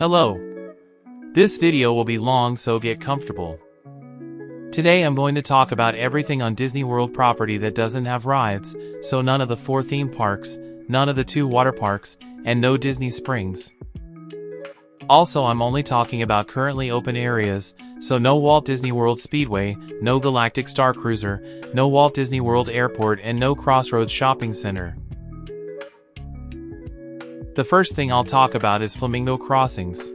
Hello. This video will be long, so get comfortable. Today I'm going to talk about everything on Disney World property that doesn't have rides, so none of the 4 theme parks, none of the 2 water parks, and no Disney Springs. Also, I'm only talking about currently open areas, so no Walt Disney World Speedway, no Galactic Star Cruiser, no Walt Disney World Airport, and no Crossroads Shopping Center. The first thing I'll talk about is Flamingo Crossings.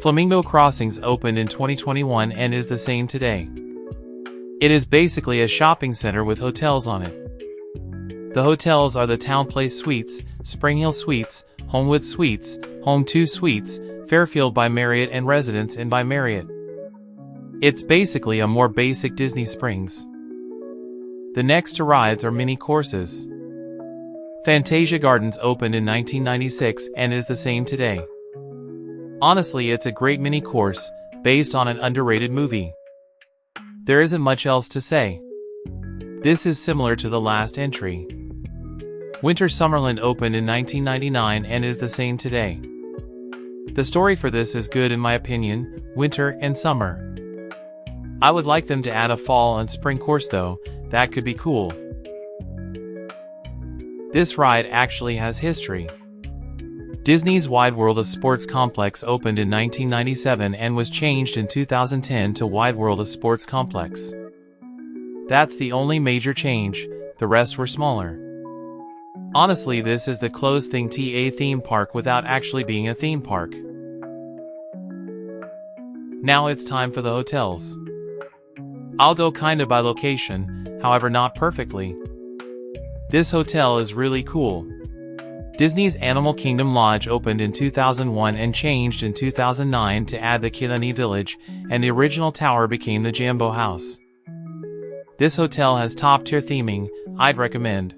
Flamingo Crossings opened in 2021 and is the same today. It is basically a shopping center with hotels on it. The hotels are the Town Place Suites, Spring Hill Suites, Homewood Suites, Home 2 Suites, Fairfield by Marriott, and Residence Inn by Marriott. It's basically a more basic Disney Springs. The next to rides are mini courses. Fantasia Gardens opened in 1996 and is the same today. Honestly, it's a great mini course, based on an underrated movie. There isn't much else to say. This is similar to the last entry. Winter Summerland opened in 1999 and is the same today. The story for this is good in my opinion, winter and summer. I would like them to add a fall and spring course though, that could be cool. This ride actually has history. Disney's Wide World of Sports Complex opened in 1997 and was changed in 2010 to Wide World of Sports Complex. That's the only major change, the rest were smaller. Honestly, this is the closest thing to a theme park without actually being a theme park. Now it's time for the hotels. I'll go kinda by location, however not perfectly. This hotel is really cool. Disney's Animal Kingdom Lodge opened in 2001 and changed in 2009 to add the Killarney Village, and the original tower became the Jambo House. This hotel has top-tier theming, I'd recommend.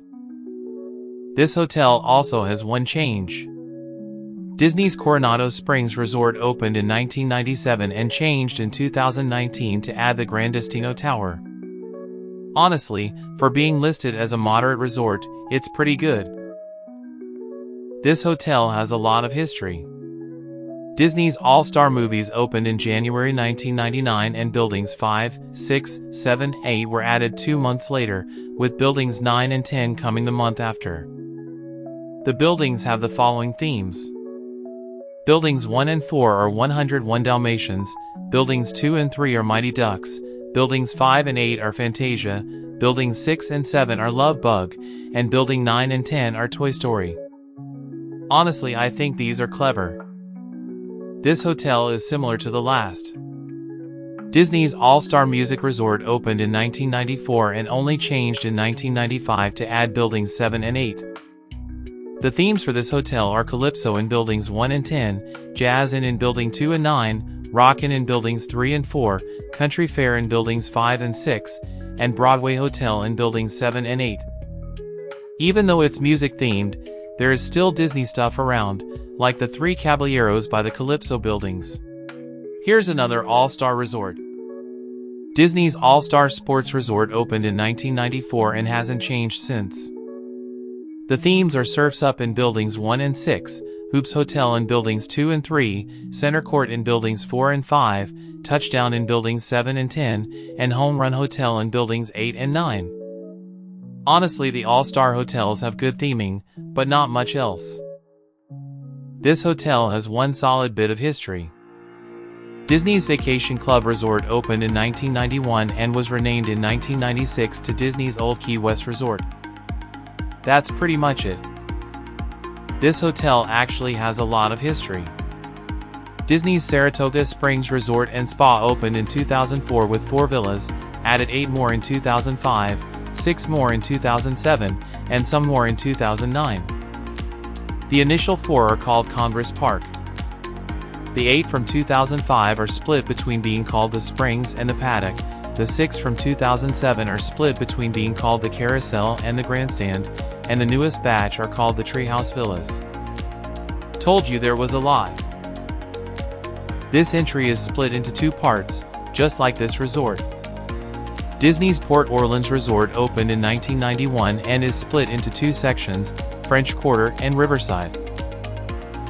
This hotel also has one change. Disney's Coronado Springs Resort opened in 1997 and changed in 2019 to add the Gran Destino Tower. Honestly, for being listed as a moderate resort, it's pretty good. This hotel has a lot of history. Disney's All-Star Movies opened in January 1999 and buildings 5, 6, 7, 8 were added 2 months later, with buildings 9 and 10 coming the month after. The buildings have the following themes. Buildings 1 and 4 are 101 Dalmatians, buildings 2 and 3 are Mighty Ducks, buildings 5 and 8 are Fantasia, buildings 6 and 7 are Love Bug, and building 9 and 10 are Toy Story. Honestly, I think these are clever. This hotel is similar to the last. Disney's All-Star Music Resort opened in 1994 and only changed in 1995 to add buildings 7 and 8. The themes for this hotel are Calypso in buildings 1 and 10, Jazz in building 2 and 9, Rockin' in buildings 3 and 4, Country Fair in buildings 5 and 6, and Broadway Hotel in buildings 7 and 8. Even though it's music themed, there is still Disney stuff around, like the 3 Caballeros by the Calypso buildings. Here's another all-star resort. Disney's All-Star Sports Resort opened in 1994 and hasn't changed since. The themes are Surf's Up in buildings 1 and 6, Hoops Hotel in buildings 2 and 3, Center Court in buildings 4 and 5, Touchdown in buildings 7 and 10, and Home Run Hotel in buildings 8 and 9. Honestly, the all-star hotels have good theming, but not much else. This hotel has one solid bit of history. Disney's Vacation Club Resort opened in 1991 and was renamed in 1996 to Disney's Old Key West Resort. That's pretty much it. This hotel actually has a lot of history. Disney's Saratoga Springs Resort and Spa opened in 2004 with 4 villas, added 8 more in 2005, 6 more in 2007, and some more in 2009. The initial 4 are called Congress Park. The 8 from 2005 are split between being called the Springs and the Paddock. The 6 from 2007 are split between being called the Carousel and the Grandstand, and the newest batch are called the Treehouse Villas. Told you there was a lot. This entry is split into 2 parts, just like this resort. Disney's Port Orleans Resort opened in 1991 and is split into 2 sections, French Quarter and Riverside.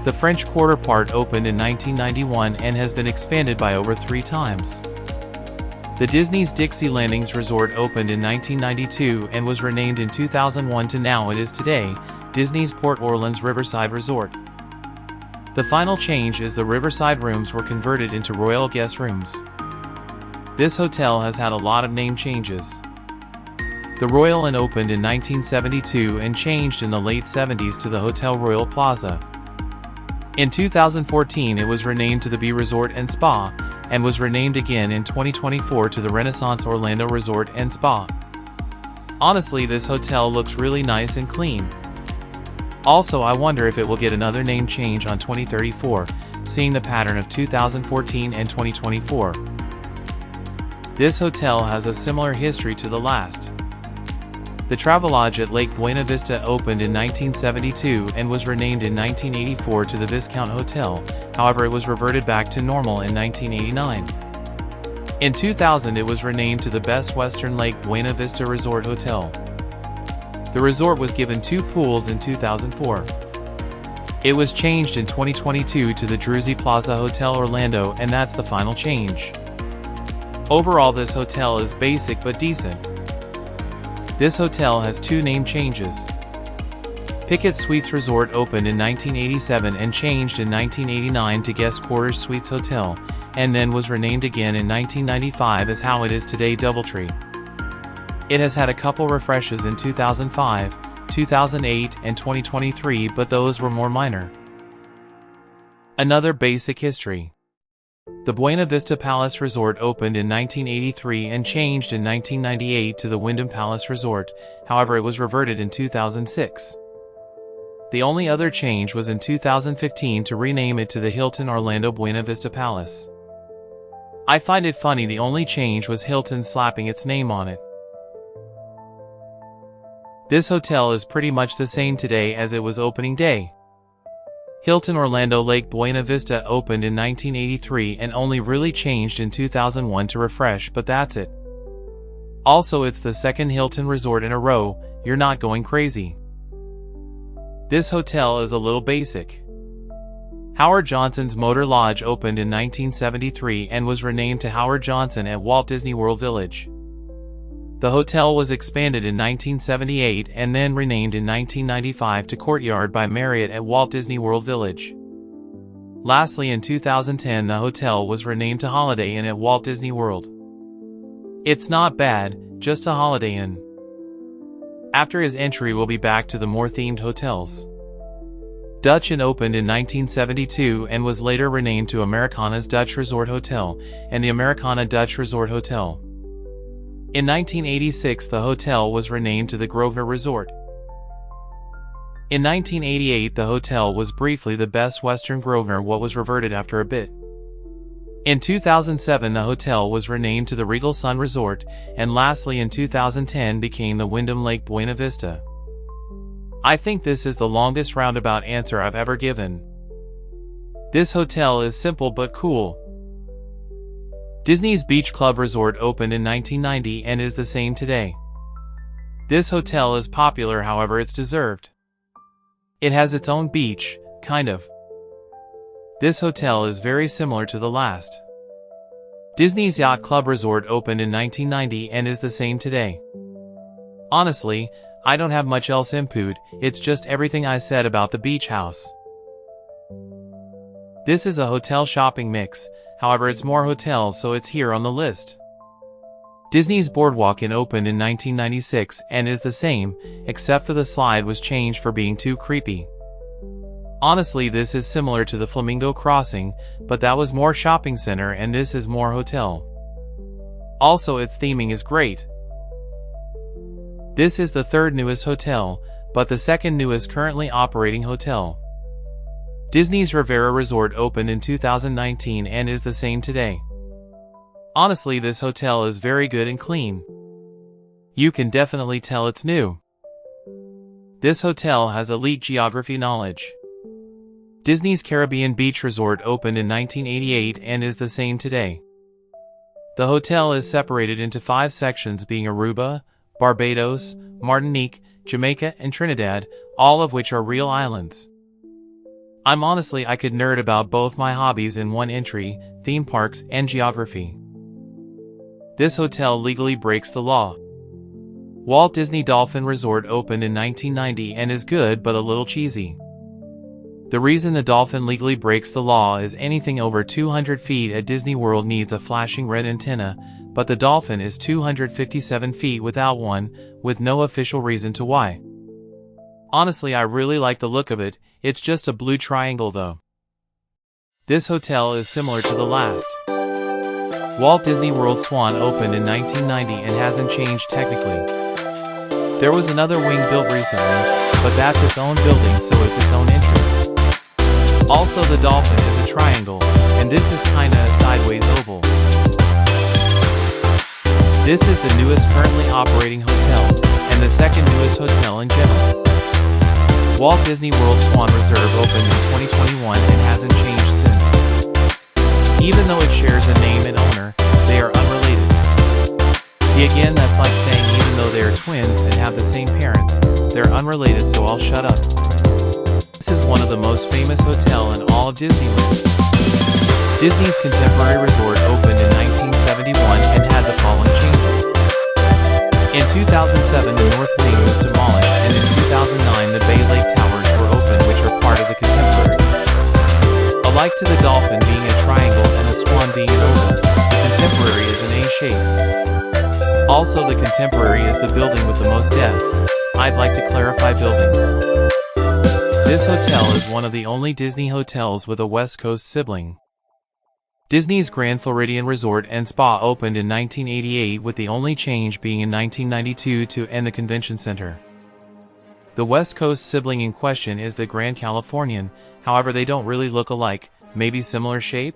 The French Quarter part opened in 1991 and has been expanded by over 3 times. The Disney's Dixie Landings Resort opened in 1992 and was renamed in 2001 to now it is today, Disney's Port Orleans Riverside Resort. The final change is the Riverside rooms were converted into Royal Guest Rooms. This hotel has had a lot of name changes. The Royal Inn opened in 1972 and changed in the late 70s to the Hotel Royal Plaza. In 2014 it was renamed to the B Resort and Spa, and was renamed again in 2024 to the Renaissance Orlando Resort and Spa. Honestly, this hotel looks really nice and clean. Also, I wonder if it will get another name change on 2034, seeing the pattern of 2014 and 2024. This hotel has a similar history to the last. The Travelodge at Lake Buena Vista opened in 1972 and was renamed in 1984 to the Viscount Hotel, however it was reverted back to normal in 1989. In 2000 it was renamed to the Best Western Lake Buena Vista Resort Hotel. The resort was given 2 pools in 2004. It was changed in 2022 to the Druzy Plaza Hotel Orlando, and that's the final change. Overall, this hotel is basic but decent. This hotel has 2 name changes. Pickett Suites Resort opened in 1987 and changed in 1989 to Guest Quarters Suites Hotel, and then was renamed again in 1995 as how it is today, Doubletree. It has had a couple refreshes in 2005, 2008, and 2023, but those were more minor. Another basic history. The Buena Vista Palace Resort opened in 1983 and changed in 1998 to the Wyndham Palace Resort, however it was reverted in 2006. The only other change was in 2015 to rename it to the Hilton Orlando Buena Vista Palace. I find it funny the only change was Hilton slapping its name on it. This hotel is pretty much the same today as it was opening day. Hilton Orlando Lake Buena Vista opened in 1983 and only really changed in 2001 to refresh, but that's it. Also, it's the second Hilton resort in a row, you're not going crazy. This hotel is a little basic. Howard Johnson's Motor Lodge opened in 1973 and was renamed to Howard Johnson at Walt Disney World Village. The hotel was expanded in 1978 and then renamed in 1995 to Courtyard by Marriott at Walt Disney World Village. Lastly, in 2010 the hotel was renamed to Holiday Inn at Walt Disney World. It's not bad, just a Holiday Inn. After his entry we'll be back to the more themed hotels. Dutch Inn opened in 1972 and was later renamed to Americana's Dutch Resort Hotel and the Americana Dutch Resort Hotel. In 1986 the hotel was renamed to the Grosvenor Resort. In 1988 the hotel was briefly the Best Western Grosvenor, what was reverted after a bit. In 2007 the hotel was renamed to the Regal Sun Resort, and lastly in 2010 became the Wyndham Lake Buena Vista. I think this is the longest roundabout answer I've ever given. This hotel is simple but cool. Disney's Beach Club Resort opened in 1990 and is the same today. This hotel is popular, however it's deserved. It has its own beach, kind of. This hotel is very similar to the last. Disney's Yacht Club Resort opened in 1990 and is the same today. Honestly, I don't have much else input, it's just everything I said about the beach house. This is a hotel shopping mix, however it's more hotels so it's here on the list. Disney's Boardwalk Inn opened in 1996 and is the same, except for the slide was changed for being too creepy. Honestly, this is similar to the Flamingo Crossing, but that was more shopping center and this is more hotel. Also, its theming is great. This is the third newest hotel, but the second newest currently operating hotel. Disney's Riviera Resort opened in 2019 and is the same today. Honestly, this hotel is very good and clean. You can definitely tell it's new. This hotel has elite geography knowledge. Disney's Caribbean Beach Resort opened in 1988 and is the same today. The hotel is separated into 5 sections, being Aruba, Barbados, Martinique, Jamaica, and Trinidad, all of which are real islands. I could nerd about both my hobbies in one entry, theme parks and geography. This hotel legally breaks the law. Walt Disney Dolphin Resort opened in 1990 and is good but a little cheesy. The reason the Dolphin legally breaks the law is anything over 200 feet at Disney World needs a flashing red antenna, but the Dolphin is 257 feet without one, with no official reason to why. Honestly, I really like the look of it. It's just a blue triangle though. This hotel is similar to the last. Walt Disney World Swan opened in 1990 and hasn't changed technically. There was another wing built recently, but that's its own building, so it's its own entry. Also, the Dolphin is a triangle, and this is kinda a sideways oval. This is the newest currently operating hotel, and the second newest hotel in general. Walt Disney World Swan Reserve opened in 2021 and hasn't changed since. Even though it shares a name and owner, they are unrelated. See, again, that's like saying even though they are twins and have the same parents, they're unrelated, so I'll shut up. This is one of the most famous hotels in all of Disneyland. Disney's Contemporary Resort opened in 1971 and had the following changes. In 2007, the North Wing was demolished, and in 2009 the Bay Lake Towers were opened, which are part of the Contemporary. Alike to the Dolphin being a triangle and the Swan being an oval, the Contemporary is an A shape. Also, the Contemporary is the building with the most deaths. I'd like to clarify buildings. This hotel is one of the only Disney hotels with a West Coast sibling. Disney's Grand Floridian Resort and Spa opened in 1988, with the only change being in 1992 to end the convention center. The West Coast sibling in question is the Grand Californian, however they don't really look alike, maybe similar shape?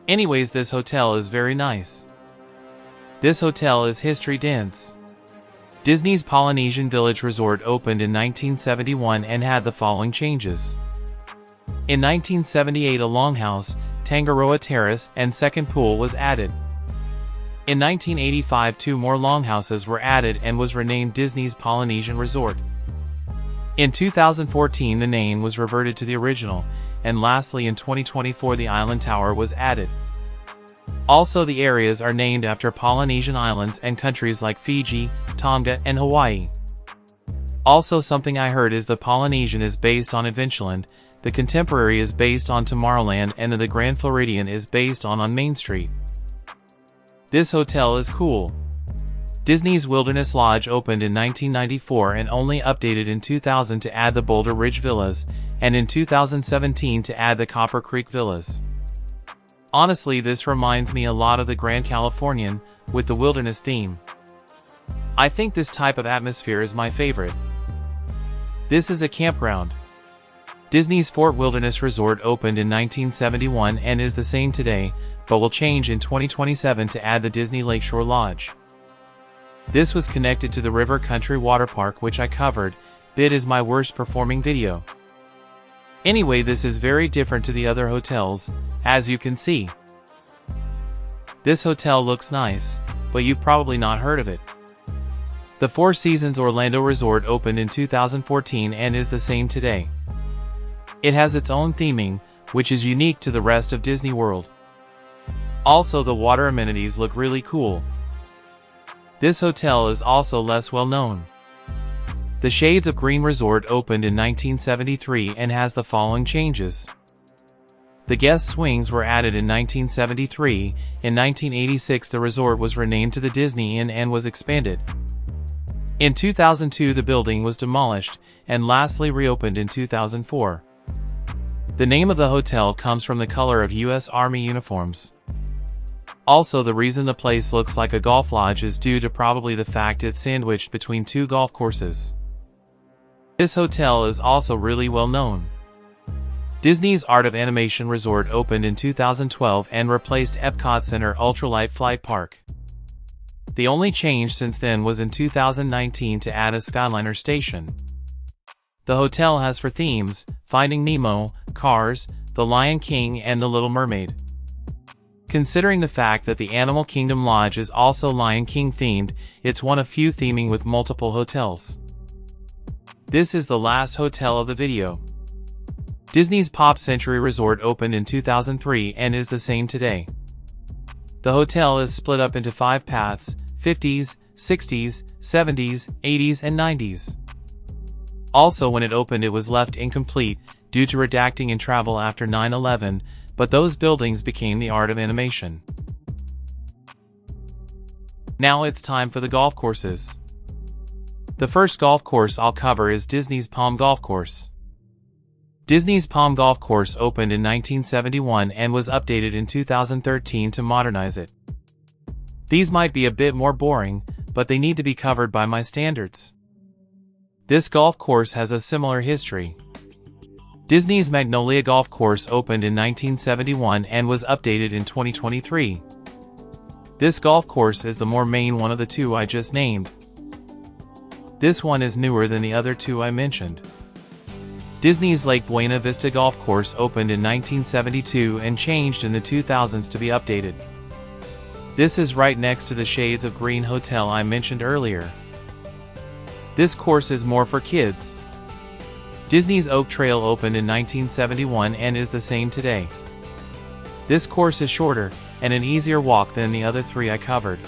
Anyways, this hotel is very nice. This hotel is history dense. Disney's Polynesian Village Resort opened in 1971 and had the following changes. In 1978, a longhouse, Tangaroa Terrace, and second pool was added. In 1985, 2 more longhouses were added and was renamed Disney's Polynesian Resort. In 2014, the name was reverted to the original, and lastly in 2024 the Island Tower was added. Also, the areas are named after Polynesian islands and countries like Fiji, Tonga, and Hawaii. Also, something I heard is the Polynesian is based on Adventureland, the Contemporary is based on Tomorrowland, and the Grand Floridian is based on Main Street. This hotel is cool. Disney's Wilderness Lodge opened in 1994 and only updated in 2000 to add the Boulder Ridge Villas, and in 2017 to add the Copper Creek Villas. Honestly, this reminds me a lot of the Grand Californian, with the wilderness theme. I think this type of atmosphere is my favorite. This is a campground. Disney's Fort Wilderness Resort opened in 1971 and is the same today, but will change in 2027 to add the Disney Lakeshore Lodge. This was connected to the River Country Water Park, which I covered. It is my worst performing video. Anyway, this is very different to the other hotels, as you can see. This hotel looks nice, but you've probably not heard of it. The Four Seasons Orlando Resort opened in 2014 and is the same today. It has its own theming, which is unique to the rest of Disney World. Also, the water amenities look really cool. This hotel is also less well known. The Shades of Green Resort opened in 1973 and has the following changes. The guest swings were added in 1973, in 1986 the resort was renamed to the Disney Inn and was expanded. In 2002 the building was demolished, and lastly reopened in 2004. The name of the hotel comes from the color of U.S. Army uniforms. Also, the reason the place looks like a golf lodge is due to probably the fact it's sandwiched between 2 golf courses. This hotel is also really well known. Disney's Art of Animation Resort opened in 2012 and replaced Epcot Center Ultralight Flight Park. The only change since then was in 2019 to add a Skyliner station. The hotel has 4 themes: Finding Nemo, Cars, The Lion King, and The Little Mermaid. Considering the fact that the Animal Kingdom Lodge is also Lion King themed, it's one of few theming with multiple hotels. This is the last hotel of the video. Disney's Pop Century Resort opened in 2003 and is the same today. The hotel is split up into 5 paths: 50s, 60s, 70s, 80s, and 90s. Also, when it opened, it was left incomplete due to redacting in travel after 9/11, but those buildings became the art of animation. Now it's time for the golf courses. The first golf course I'll cover is Disney's Palm Golf Course. Disney's Palm Golf Course opened in 1971 and was updated in 2013 to modernize it. These might be a bit more boring, but they need to be covered by my standards. This golf course has a similar history. Disney's Magnolia Golf Course opened in 1971 and was updated in 2023. This golf course is the more main one of the two I just named. This one is newer than the other two I mentioned. Disney's Lake Buena Vista Golf Course opened in 1972 and changed in the 2000s to be updated. This is right next to the Shades of Green Hotel I mentioned earlier. This course is more for kids. Disney's Oak Trail opened in 1971 and is the same today. This course is shorter and an easier walk than the other 3 I covered.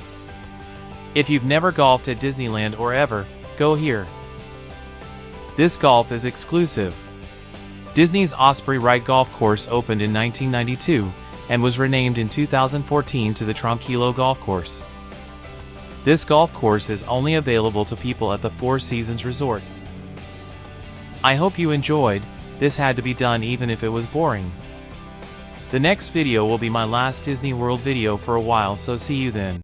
If you've never golfed at Disneyland or ever, go here. This golf is exclusive. Disney's Osprey Wright Golf Course opened in 1992 and was renamed in 2014 to the Tranquilo Golf Course. This golf course is only available to people at the Four Seasons Resort. I hope you enjoyed. This had to be done even if it was boring. The next video will be my last Disney World video for a while, so see you then.